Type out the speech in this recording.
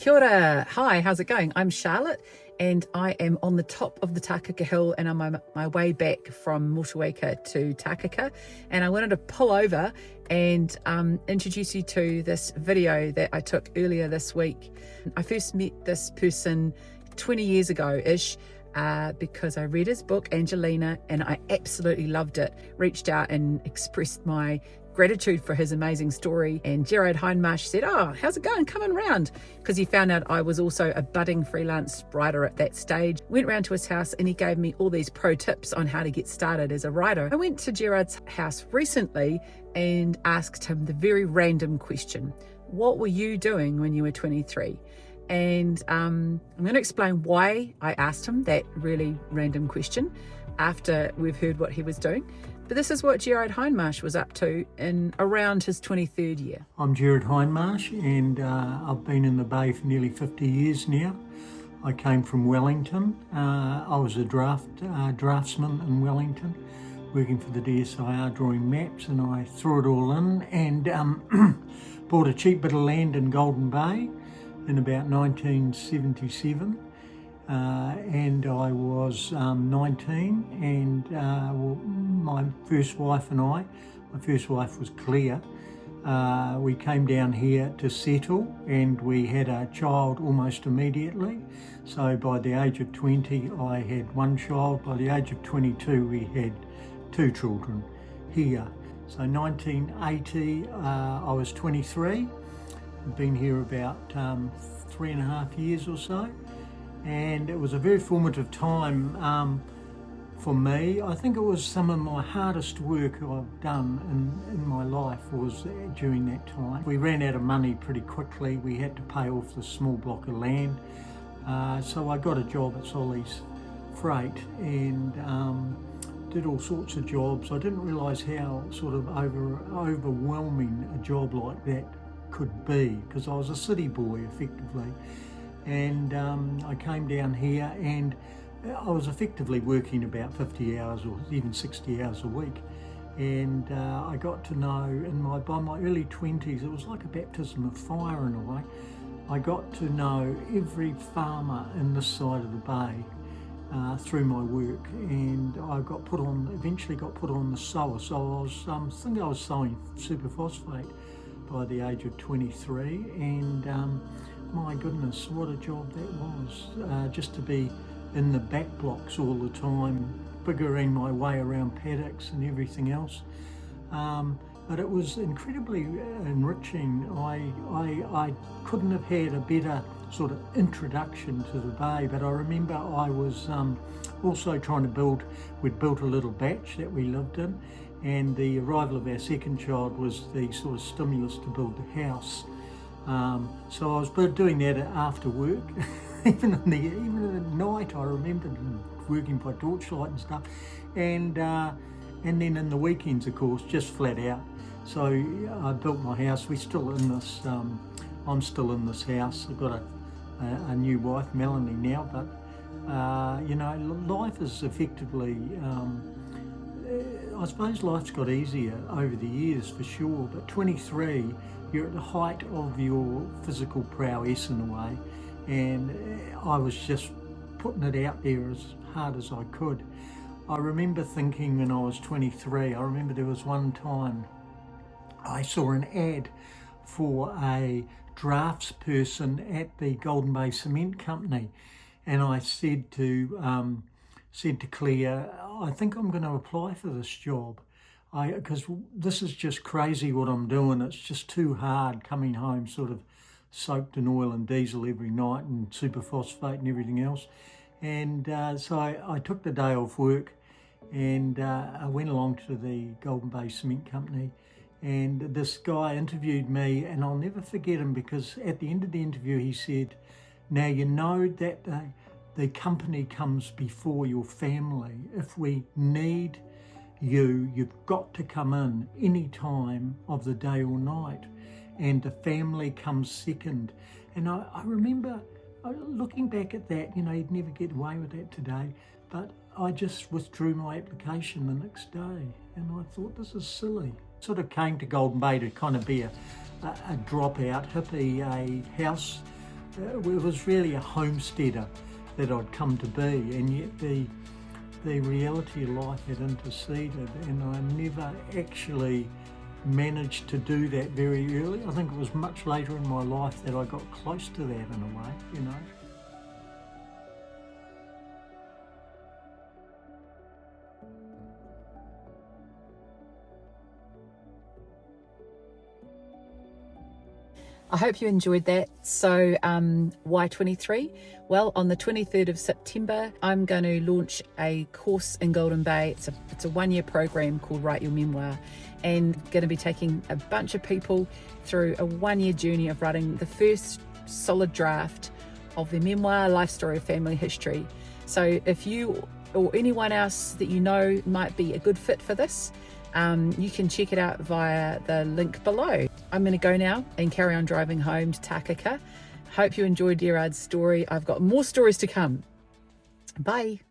Kia ora. Hi, how's it going? I'm Charlotte and I am on the top of the Takaka Hill and I'm on my way back from Motueka to Takaka, and I wanted to pull over and introduce you to this video that I took earlier this week. I first met this person 20 years ago-ish because I read his book, Angelina, and I absolutely loved it. Reached out and expressed my gratitude for his amazing story, and Gerard Hindmarsh said, "Oh, how's it going? Coming round," because he found out I was also a budding freelance writer at that stage. Went round to his house and he gave me all these pro tips on how to get started as a writer. I went to Gerard's house recently and asked him the very random question: what were you doing when you were 23? And I'm going to explain why I asked him that really random question after we've heard what he was doing. But this is what Gerard Hindmarsh was up to in around his 23rd year. I'm Gerard Hindmarsh, and I've been in the Bay for nearly 50 years now. I came from Wellington. I was a draftsman in Wellington, working for the DSIR, drawing maps, and I threw it all in and bought a cheap bit of land in Golden Bay in about 1977. And I was 19, and my first wife was Claire, we came down here to settle, and we had a child almost immediately. So by the age of 20 I had one child, by the age of 22 we had two children here. So 1980 I was 23, I've been here about 3.5 years or so. And it was a very formative time for me. I think it was some of my hardest work I've done in my life was during that time. We ran out of money pretty quickly. We had to pay off the small block of land. So I got a job at Solly's Freight and did all sorts of jobs. I didn't realise how sort of overwhelming a job like that could be, because I was a city boy effectively. And I came down here and I was effectively working about 50 hours or even 60 hours a week. And I got to know by my early 20s, it was like a baptism of fire in a way. I got to know every farmer in this side of the bay through my work, and I eventually got put on the sower. So I think I was sowing superphosphate by the age of 23, and my goodness, what a job that was, just to be in the back blocks all the time, figuring my way around paddocks and everything else. But it was incredibly enriching. I couldn't have had a better sort of introduction to the bay, but I remember I was also trying to we'd built a little batch that we lived in, and the arrival of our second child was the sort of stimulus to build the house. So I was doing that after work, even at night. I remember working by torchlight and stuff, and then in the weekends, of course, just flat out. So I built my house. We're still in this. I'm still in this house. I've got a new wife, Melanie, now. But life is effectively. I suppose life's got easier over the years for sure. But 23. You're at the height of your physical prowess in a way, and I was just putting it out there as hard as I could. I remember thinking when I was 23, I remember there was one time I saw an ad for a drafts person at the Golden Bay Cement Company, and I said to Claire, I think I'm going to apply for this job. Because this is just crazy what I'm doing. It's just too hard coming home sort of soaked in oil and diesel every night and superphosphate and everything else. And so I took the day off work and I went along to the Golden Bay Cement Company, and this guy interviewed me, and I'll never forget him because at the end of the interview he said, "Now you know that the company comes before your family. If we need you've got to come in any time of the day or night, and the family comes second." And I remember looking back at that, you'd never get away with that today, but I just withdrew my application the next day, and I thought, this is silly. Sort of came to Golden Bay to kind of be a dropout hippie, a house it was really a homesteader that I'd come to be, and yet the reality of life had interceded, and I never actually managed to do that very early. I think it was much later in my life that I got close to that in a way, you know. I hope you enjoyed that. So why 23? Well, on the 23rd of September, I'm going to launch a course in Golden Bay. It's a one-year program called Write Your Memoir, and going to be taking a bunch of people through a one-year journey of writing the first solid draft of their memoir, life story, family history. So if you or anyone else that you know might be a good fit for this, you can check it out via the link below. I'm going to go now and carry on driving home to Takaka. Hope you enjoyed Gerard's story. I've got more stories to come. Bye.